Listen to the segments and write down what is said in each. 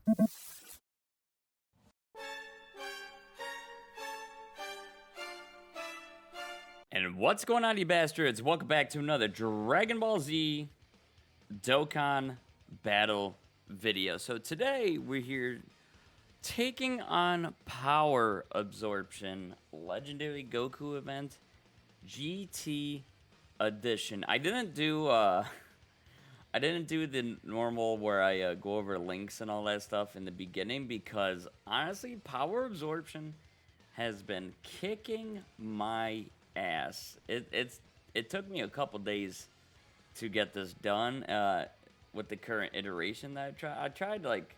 And what's going on, you bastards? Welcome back to another Dragon Ball Z Dokkan battle video. So today we're here taking on Power Absorption Legendary Goku event GT Edition. I didn't do the normal where I go over links and all that stuff in the beginning because honestly, Power Absorption has been kicking my ass. It took me a couple days to get this done with the current iteration that I tried like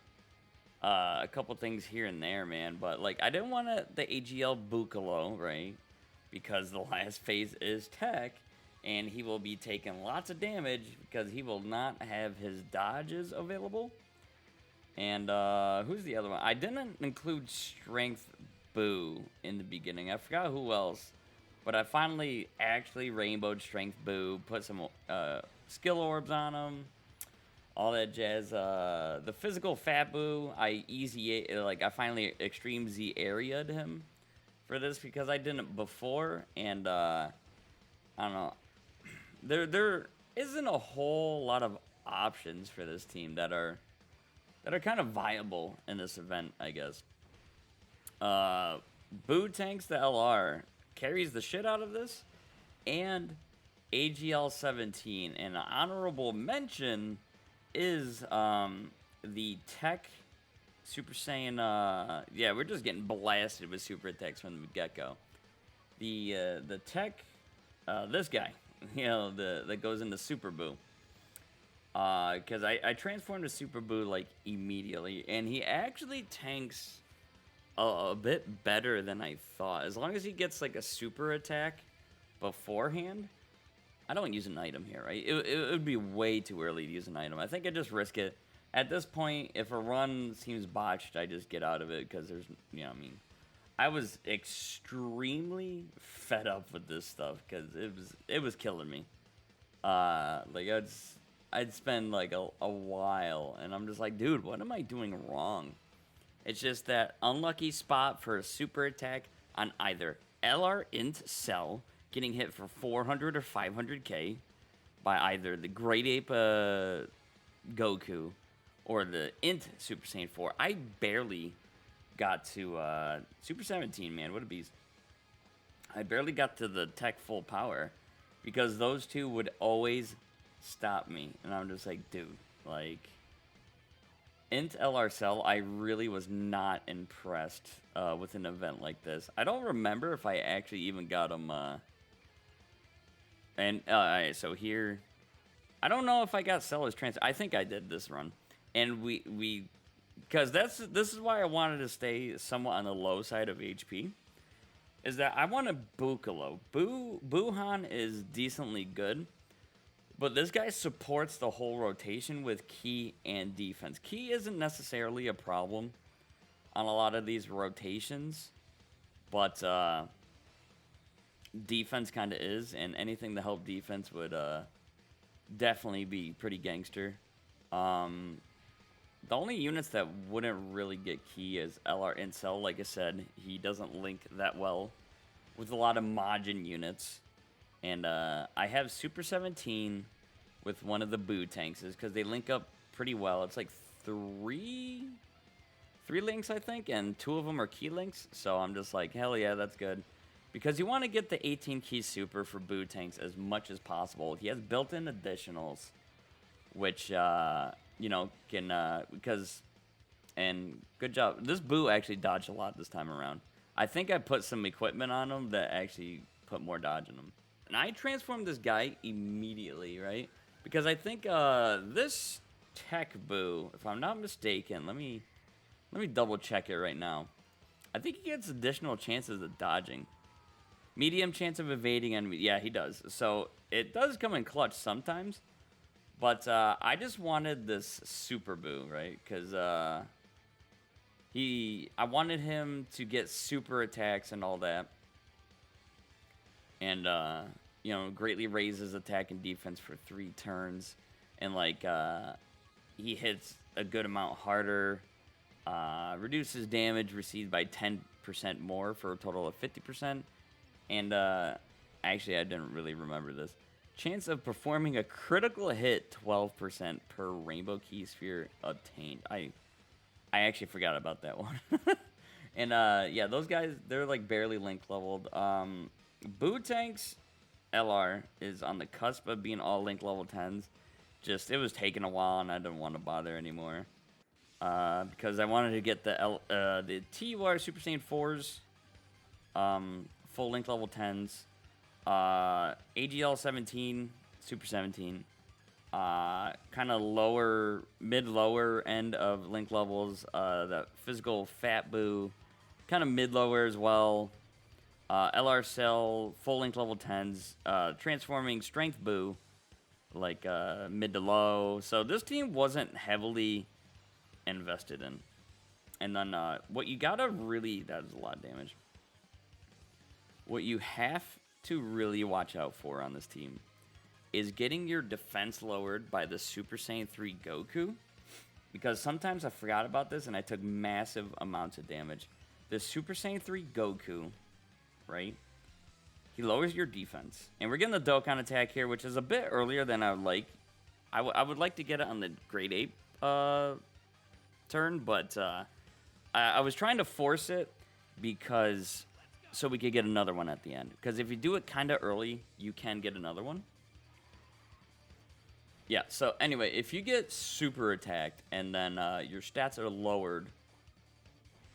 a couple things here and there, man, but like I didn't want the AGL Buu, right? Because the last phase is TEQ, and he will be taking lots of damage because he will not have his dodges available. And who's the other one? I didn't include Strength Buu in the beginning. I forgot who else. But I finally actually rainbowed Strength Buu, put some skill orbs on him, all that jazz. The physical Fat Buu, I finally Extreme Z area'd him for this because I didn't before, and I don't know. There isn't a whole lot of options for this team that are kind of viable in this event, I guess. Buu tanks the LR. Carries the shit out of this, and AGL 17. And an honorable mention is the TEQ Super Saiyan. Yeah, we're just getting blasted with super attacks from the get-go. The TEQ, this guy, you know, that goes into Super Buu. Because I transformed to Super Buu like immediately, and he actually tanks a bit better than I thought. As long as he gets like a super attack beforehand. I don't use an item here, right? It would be way too early to use an item. I think I just risk it. At this point, if a run seems botched, I just get out of it because there's, you know, I mean, I was extremely fed up with this stuff because it was killing me. Like I'd spend like a while, and I'm just like, dude, what am I doing wrong? It's just that unlucky spot for a super attack on either LR Int Cell, getting hit for 400 or 500k by either the Great Ape Goku or the Int Super Saiyan 4. I barely got to Super 17, man. What a beast. I barely got to the TEQ full power because those two would always stop me. And I'm just like, dude, like... Int LR Cell, I really was not impressed with an event like this. I don't remember if I actually even got him. Alright, so here, I don't know if I got Cell as transfer. I think I did this run, and because this is why I wanted to stay somewhat on the low side of HP. Is that I want a Bukalo. Buuhan is decently good. But this guy supports the whole rotation with Ki and defense. Ki isn't necessarily a problem on a lot of these rotations, but defense kind of is, and anything to help defense would definitely be pretty gangster. The only units that wouldn't really get Ki is LR Incel. Like I said, he doesn't link that well with a lot of Majin units. And I have Super 17 with one of the Buu tanks because they link up pretty well. It's like three links, I think, and 2 of them are Ki links. So I'm just like, hell yeah, that's good. Because you want to get the 18 Ki Super for Buu tanks as much as possible. He has built-in additionals, which, you know, can, and good job. This Buu actually dodged a lot this time around. I think I put some equipment on him that actually put more dodge in him. And I transformed this guy immediately, right? Because I think this TEQ Buu, if I'm not mistaken, let me double check it right now. I think he gets additional chances of dodging. Medium chance of evading enemy. Yeah, he does. So it does come in clutch sometimes. But I just wanted this Super Buu, right? Because I wanted him to get super attacks and all that. And, you know, greatly raises attack and defense for 3 turns. And, like, he hits a good amount harder. Reduces damage received by 10% more for a total of 50%. And actually, I didn't really remember this. Chance of performing a critical hit 12% per rainbow key sphere obtained. I actually forgot about that one. And yeah, those guys, they're like barely link leveled. Buu Tank's LR is on the cusp of being all link level 10s. Just, it was taking a while and I didn't want to bother anymore. Because I wanted to get the TEQ Super Saiyan 4s, full link level 10s, AGL 17, Super 17, kind of mid-lower end of link levels, the physical Fat Buu, kind of mid-lower as well, LR Cell, full link level 10s, transforming Strength Buu, like mid to low. So this team wasn't heavily invested in. And then what you gotta really, that is a lot of damage. What you have to really watch out for on this team is getting your defense lowered by the Super Saiyan 3 Goku. Because sometimes I forgot about this and I took massive amounts of damage. The Super Saiyan 3 Goku, right? He lowers your defense. And we're getting the Dokkan attack here, which is a bit earlier than I would like. I would like to get it on the Grade 8 turn, but I was trying to force it because so we could get another one at the end. Because if you do it kind of early, you can get another one. Yeah, so anyway, if you get super attacked and then your stats are lowered,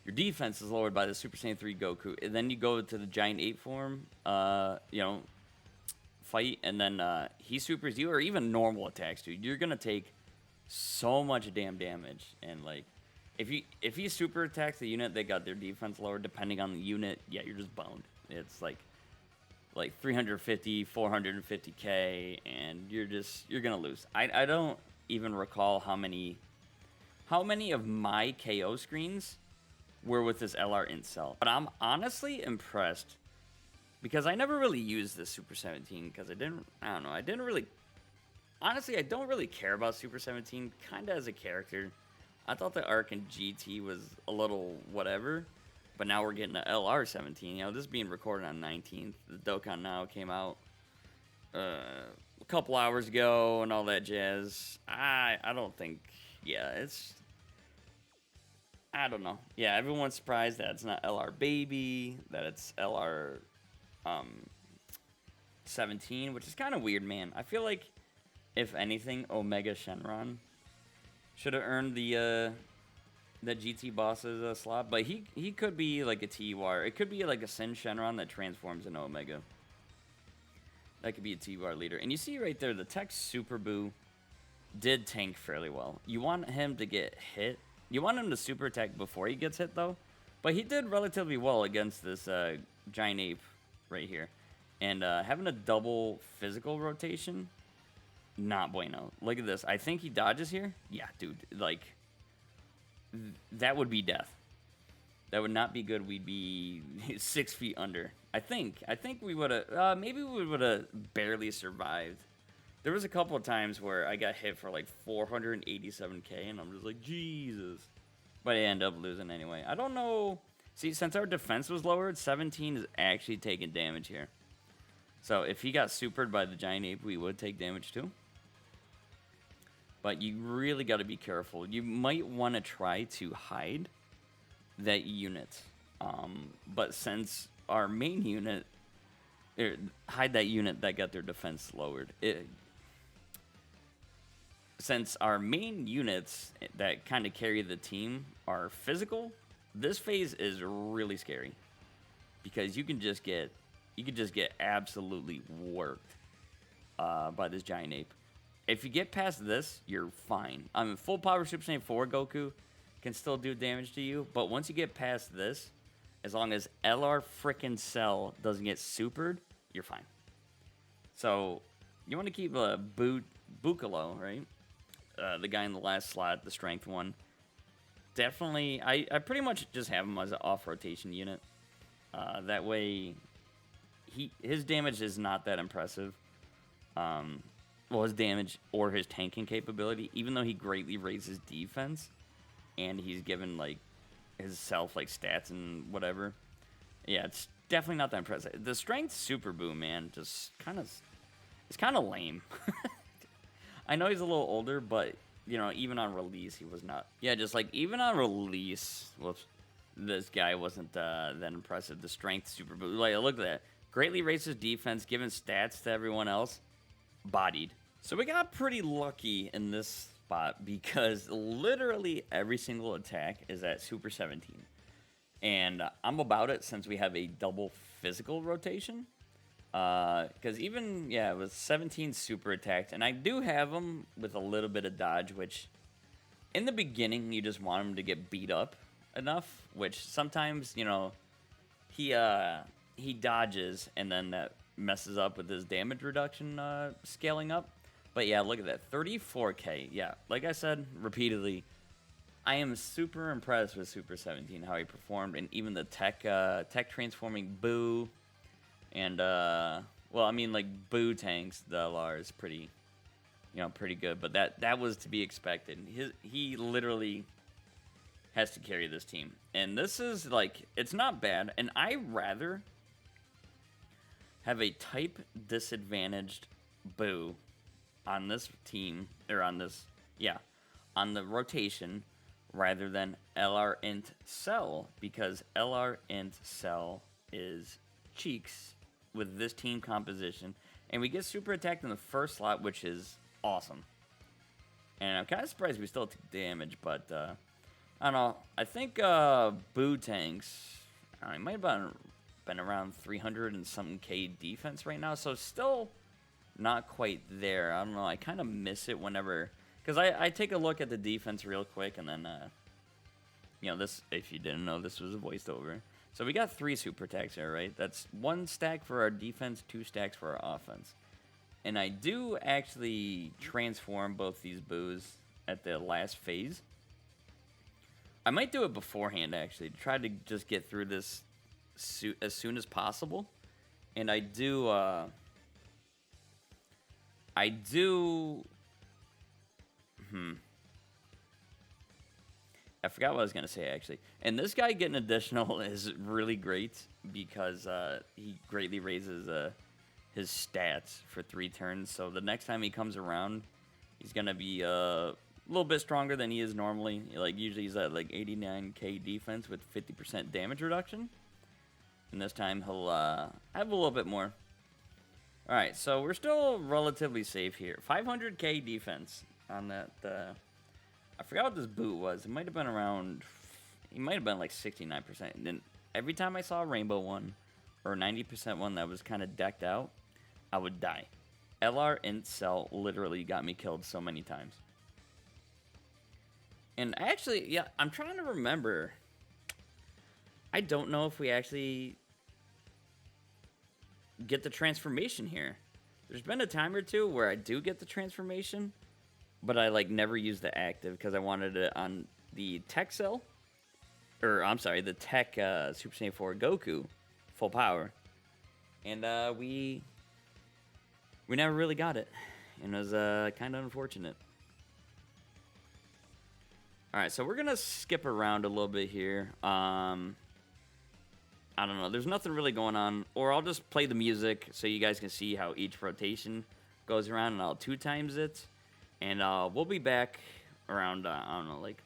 your defense is lowered by the Super Saiyan 3 Goku, and then you go to the Giant 8 form, fight, and then he supers you, or even normal attacks, dude. You're gonna take so much damn damage, and like, if he super attacks the unit that got their defense lowered, depending on the unit, yeah, you're just boned. It's like 350, 450k, and you're gonna lose. I don't even recall how many of my KO screens were with this LR Incel, but I'm honestly impressed because I never really used this Super 17 because I don't really care about Super 17 kind of as a character. I thought the Arc and GT was a little whatever, but now we're getting an LR 17. You know, this is being recorded on 19th. The Dokkan Now came out a couple hours ago and all that jazz. I don't think, yeah, I don't know. Yeah, everyone's surprised that it's not LR Baby, that it's LR 17, which is kind of weird, man. I feel like, if anything, Omega Shenron should have earned the GT boss's slot, but he could be like a TEQ. It could be like a Sin Shenron that transforms into Omega. That could be a TEQ leader. And you see right there, the TEQ Super Buu did tank fairly well. You want him to get hit. You want him to super attack before he gets hit, though. But he did relatively well against this Giant Ape right here. And having a double physical rotation, not bueno. Look at this. I think he dodges here. Yeah, dude. Like, that would be death. That would not be good. We'd be 6 feet under. I think we would have, maybe we would have barely survived. There was a couple of times where I got hit for like 487k, and I'm just like, Jesus. But I end up losing anyway. I don't know. See, since our defense was lowered, 17 is actually taking damage here. So if he got supered by the Giant Ape, we would take damage too. But you really got to be careful. You might want to try to hide that unit. But since our main unit, hide that unit that got their defense lowered. Since our main units that kind of carry the team are physical, this phase is really scary because you can just get absolutely worked by this Giant Ape. If you get past this, you're fine. I mean, full power Super Saiyan 4 Goku can still do damage to you, but once you get past this, as long as LR frickin' Cell doesn't get supered, you're fine. So you want to keep a Bukalo, right? The guy in the last slot, the strength one. Definitely, I pretty much just have him as an off-rotation unit. That way, his damage is not that impressive. Well, his damage or his tanking capability, even though he greatly raises defense, and he's given like his self like stats and whatever. Yeah, it's definitely not that impressive. The strength Super Buu, man, just it's kind of lame. I know he's a little older, but you know, even on release, he was not. Yeah, just like even on release, whoops, this guy wasn't that impressive. The strength Super Buu, like look at that, greatly raises defense, giving stats to everyone else, bodied. So we got pretty lucky in this spot because literally every single attack is at Super 17. And I'm about it since we have a double physical rotation. Because even, yeah, it was 17 super attacks. And I do have them with a little bit of dodge, which in the beginning, you just want him to get beat up enough. Which sometimes, you know, he dodges and then that messes up with his damage reduction scaling up. But yeah, look at that, 34k. Yeah, like I said repeatedly, I am super impressed with Super 17, how he performed, and even the tech transforming Buu, and well, I mean like Buu tanks the LR is pretty, you know, pretty good, but that was to be expected. He literally has to carry this team, and this is like, it's not bad, and I rather have a type disadvantaged Buu on this team, or on this, yeah, on the rotation, rather than LR int Cell, because LR int Cell is cheeks with this team composition, and we get super attacked in the first slot, which is awesome. And I'm kind of surprised we still took damage, but I don't know. I think Buu tanks, I don't know, it might have been around 300 and something K defense right now, so still not quite there. I don't know. I kind of miss it whenever, because I take a look at the defense real quick, and then, you know, this, if you didn't know, this was a voiced over. So we got 3 super attacks here, right? That's 1 stack for our defense, 2 stacks for our offense. And I do actually transform both these Buus at the last phase. I might do it beforehand, actually, to try to just get through this as soon as possible. And I do, I forgot what I was going to say, actually. And this guy getting additional is really great because he greatly raises his stats for 3 turns. So the next time he comes around, he's going to be a little bit stronger than he is normally. Like, usually he's at like 89k defense with 50% damage reduction. And this time he'll have a little bit more. Alright, so we're still relatively safe here. 500k defense on that. I forgot what this Buu was. It might have been around, he might have been like 69%. And then every time I saw a rainbow one or 90% one that was kind of decked out, I would die. LR int Cell literally got me killed so many times. And actually, yeah, I'm trying to remember. I don't know if we actually get the transformation here. There's been a time or two where I do get the transformation, but I like never use the active because I wanted it on the TEQ cell, or I'm sorry, the TEQ Super Saiyan 4 Goku full power, and we never really got it, and it was kind of unfortunate. All right, so we're gonna skip around a little bit here. I don't know. There's nothing really going on. Or I'll just play the music so you guys can see how each rotation goes around, and I'll 2 times it. And we'll be back around, I don't know, like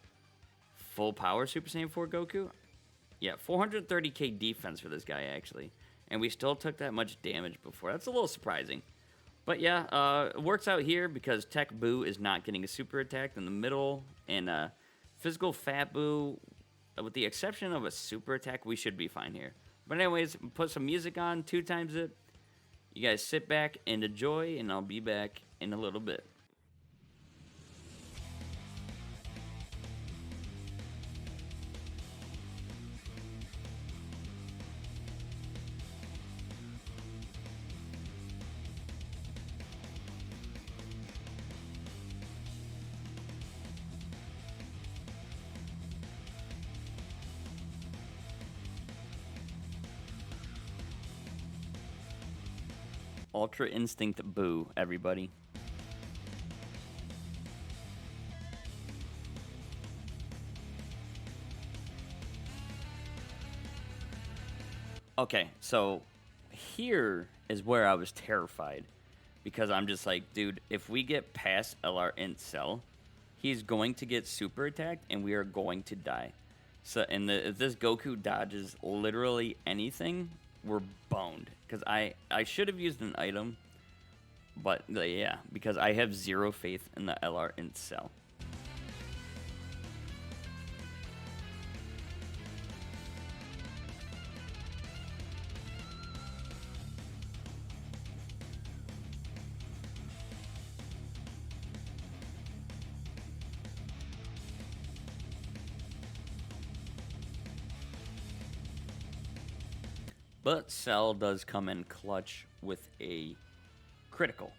full power Super Saiyan 4 Goku. Yeah, 430k defense for this guy, actually. And we still took that much damage before. That's a little surprising. But yeah, it works out here because TEQ Buu is not getting a super attack in the middle. And physical Fat Buu, with the exception of a super attack, we should be fine here. But anyways, put some music on, 2 times it. You guys sit back and enjoy, and I'll be back in a little bit. Ultra Instinct Buu, everybody. Okay, so here is where I was terrified. Because I'm just like, dude, if we get past LR int cell, he's going to get super attacked and we are going to die. So, and if this Goku dodges literally anything, we're boned. Because I should have used an item, but yeah, because I have zero faith in the LR int cell. But Cell does come in clutch with a critical.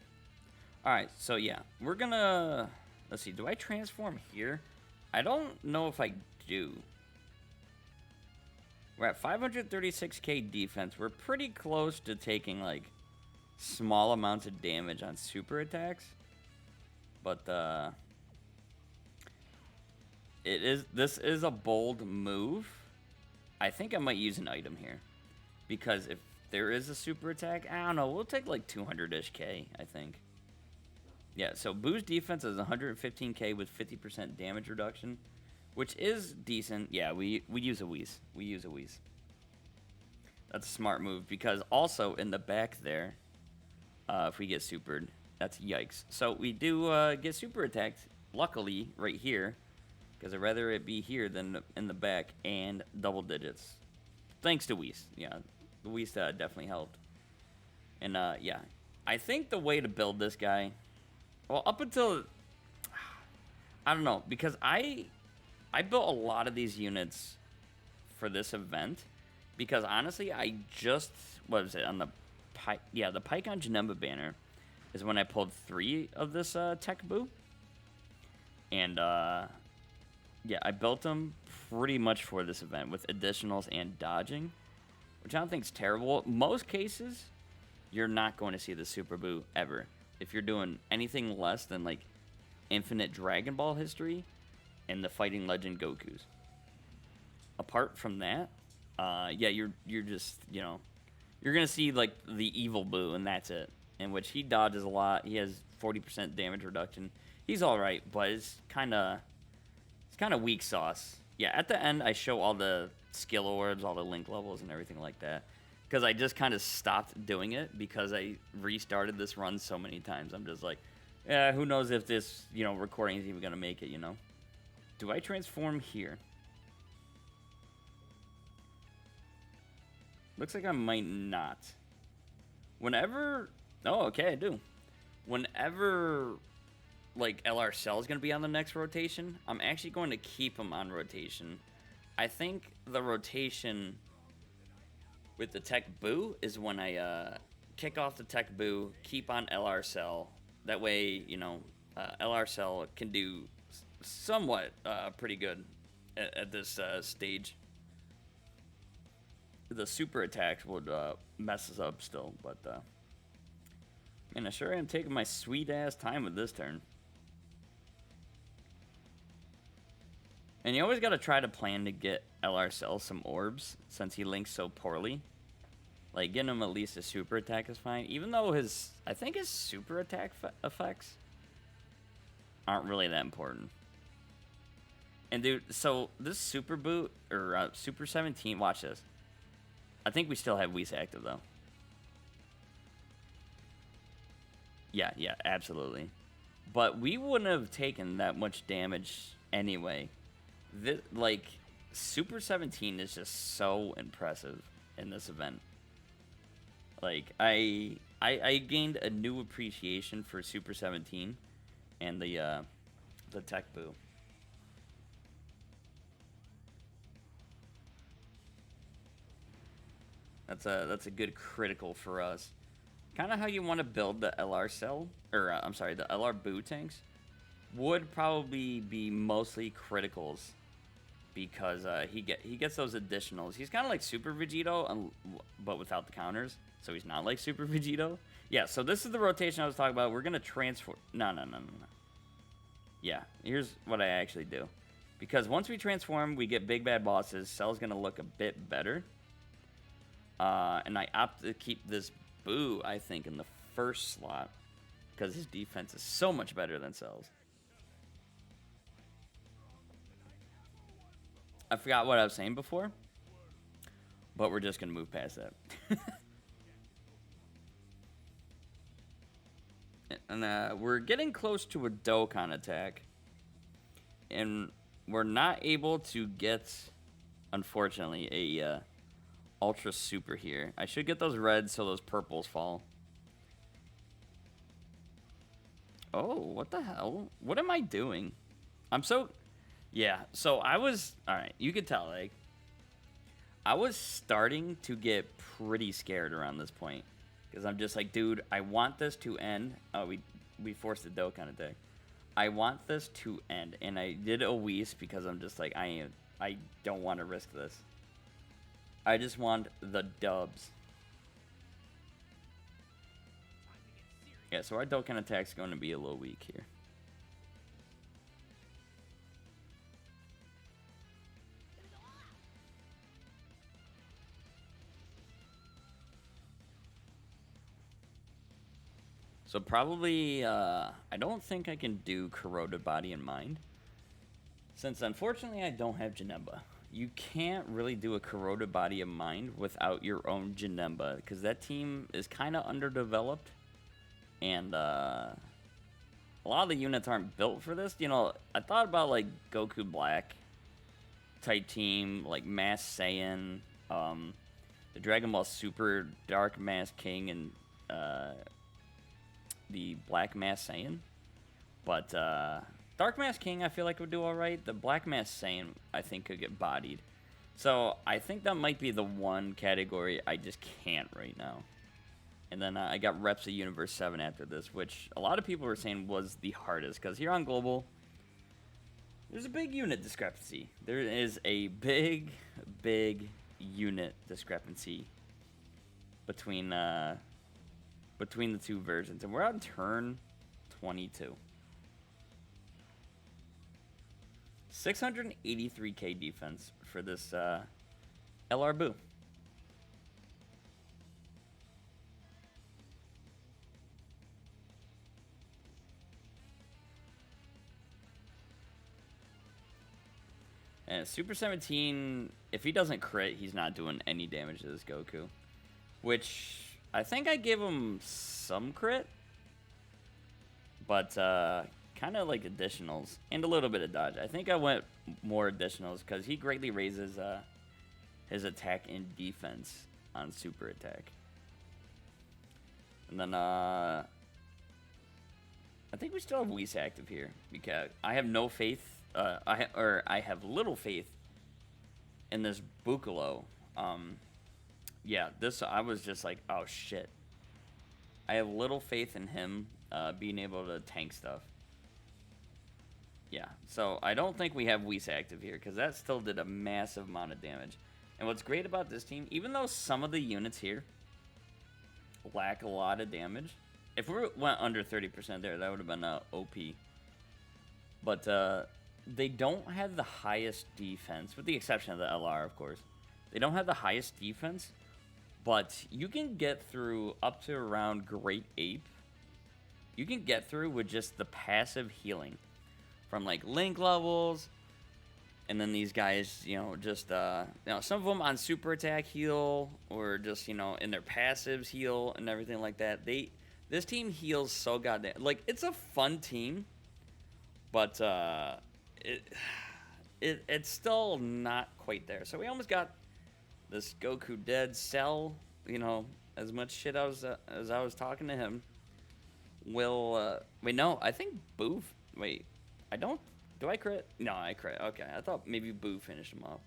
Alright, so yeah, we're gonna... Let's see, do I transform here? I don't know if I do. We're at 536k defense. We're pretty close to taking, like, small amounts of damage on super attacks. But, this is a bold move. I think I might use an item here. Because if there is a super attack, I don't know, we'll take like 200-ish K, I think. Yeah, so Buu's defense is 115k with 50% damage reduction, which is decent. Yeah, we use a Whis. We use a Whis. That's a smart move, because also in the back there, if we get supered, that's yikes. So we do get super attacked, luckily, right here, because I'd rather it be here than in the back, and double digits. Thanks to Whis, yeah. The Whis definitely helped. And, yeah. I think the way to build this guy... Well, up until... I don't know, because I built a lot of these units for this event. Because, honestly, I just... What was it? On the... Yeah, the PyCon Janemba banner is when I pulled 3 of this TEQ Buu. And, yeah, I built them pretty much for this event with additionals and dodging, which I don't think is terrible. Most cases, you're not going to see the Super Buu ever. If you're doing anything less than, like, infinite Dragon Ball history and the Fighting Legend Gokus. Apart from that, yeah, you're just, you know, you're going to see, like, the evil Buu, and that's it. In which he dodges a lot. He has 40% damage reduction. He's alright, but it's kind of weak sauce. Yeah, at the end, I show all the skill orbs, all the link levels, and everything like that. Because I just kind of stopped doing it because I restarted this run so many times. I'm just like, yeah, who knows if this, you know, recording is even going to make it, you know? Do I transform here? Looks like I might not. Whenever... Oh, okay, I do. Whenever... like, LR Cell is going to be on the next rotation, I'm actually going to keep him on rotation. I think the rotation with the TEQ Buu is when I kick off the TEQ Buu, keep on LR Cell. That way, you know, LR Cell can do somewhat pretty good at this stage. The super attacks would mess us up still, but man, I sure am taking my sweet ass time with this turn. And you always got to try to plan to get LR Cell some orbs, since he links so poorly. Like, getting him at least a super attack is fine, even though I think his super attack effects aren't really that important. And dude, so this Super Buu, or Super 17, watch this. I think we still have Whis active, though. Yeah, absolutely. But we wouldn't have taken that much damage anyway. This, like, Super 17 is just so impressive in this event. Like, I gained a new appreciation for Super 17 and the TEQ Buu. That's a good critical for us. Kind of how you want to build the LR Cell, or I'm sorry, the LR Buu tanks, would probably be mostly criticals, because he gets those additionals. He's kind of like Super Vegito, but without the counters, so he's not like Super Vegito. Yeah, so this is the rotation I was talking about. We're gonna transform. No. Yeah, here's what I actually do, because once we transform, we get big bad bosses. Cell's gonna look a bit better. And I opt to keep this Buu, I think, in the first slot because his defense is so much better than Cell's. I forgot what I was saying before, but we're just going to move past that. And we're getting close to a Dokkan attack. And we're not able to get, unfortunately, a Ultra Super here. I should get those reds so those purples fall. Oh, what the hell? What am I doing? I'm so... Yeah, so I was... Alright, you could tell, like... I was starting to get pretty scared around this point. Because I'm just like, dude, I want this to end. Oh, we forced the Dokkan attack. I want this to end. And I did a Whis because I'm just like, I don't want to risk this. I just want the dubs. Yeah, so our Dokkan attack's going to be a little weak here. So probably, I don't think I can do Corroded Body and Mind. Since unfortunately I don't have Janemba. You can't really do a Corroded Body and Mind without your own Janemba. Because that team is kind of underdeveloped. And a lot of the units aren't built for this. You know, I thought about like Goku Black type team. Like Mass Saiyan. The Dragon Ball Super Dark Mass King and... the Black Mass Saiyan. But Dark Mass King I feel like would do alright. The Black Mass Saiyan I think could get bodied. So I think that might be the one category I just can't right now. And then I got Reps of Universe 7 after this, which a lot of people were saying was the hardest. Because here on Global, there's a big unit discrepancy. There is a big unit discrepancy between the two versions, and we're on turn 22. 683k defense for this LR Buu. And Super 17, if he doesn't crit, he's not doing any damage to this Goku. Which... I think I gave him some crit, but kind of like additionals and a little bit of dodge. I think I went more additionals because he greatly raises his attack and defense on super attack. And then I think we still have Whis active here because I have no faith. I have little faith in this Bukalo. Yeah, this, I was just like, oh shit. I have little faith in him being able to tank stuff. Yeah, so I don't think we have Whis active here, because that still did a massive amount of damage. And what's great about this team, even though some of the units here lack a lot of damage, if we went under 30% there, that would have been OP. But they don't have the highest defense, with the exception of the LR, of course. They don't have the highest defense. But you can get through up to around Great Ape. You can get through with just the passive healing. From like link levels. And then these guys, you know, just, some of them on super attack heal. Or just, you know, in their passives heal and everything like that. This team heals so goddamn... Like, it's a fun team. But, it's still not quite there. So we almost got... this Goku dead. Cell, you know, as much shit as I was talking to him, will, wait, no, I think Buu, wait, do I crit? No, I crit, okay, I thought maybe Buu finished him off.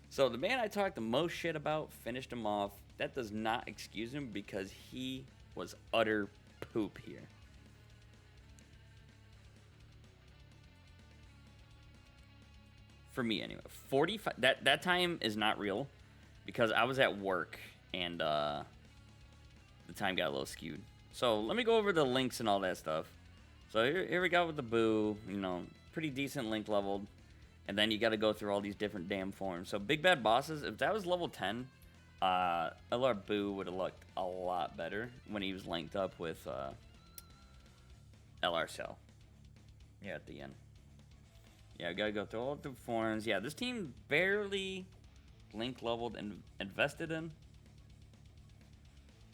So the man I talked the most shit about finished him off. That does not excuse him because he was utter poop here. For me, anyway. 45, that time is not real. Because I was at work, and the time got a little skewed. So, let me go over the links and all that stuff. So, here we go with the Buu, you know, pretty decent link leveled. And then you got to go through all these different damn forms. So, Big Bad Bosses, if that was level 10, LR Buu would have looked a lot better when he was linked up with LR Cell. Yeah, at the end. Yeah, I gotta go through all the forms. Yeah, this team barely link leveled and invested in.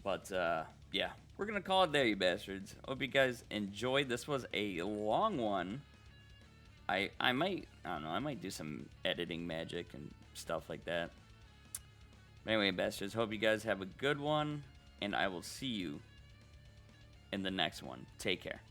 But, yeah, we're gonna call it there, you bastards. Hope you guys enjoyed. This was a long one. I might, I don't know, I might do some editing magic and stuff like that. But anyway, bastards, hope you guys have a good one, and I will see you in the next one. Take care.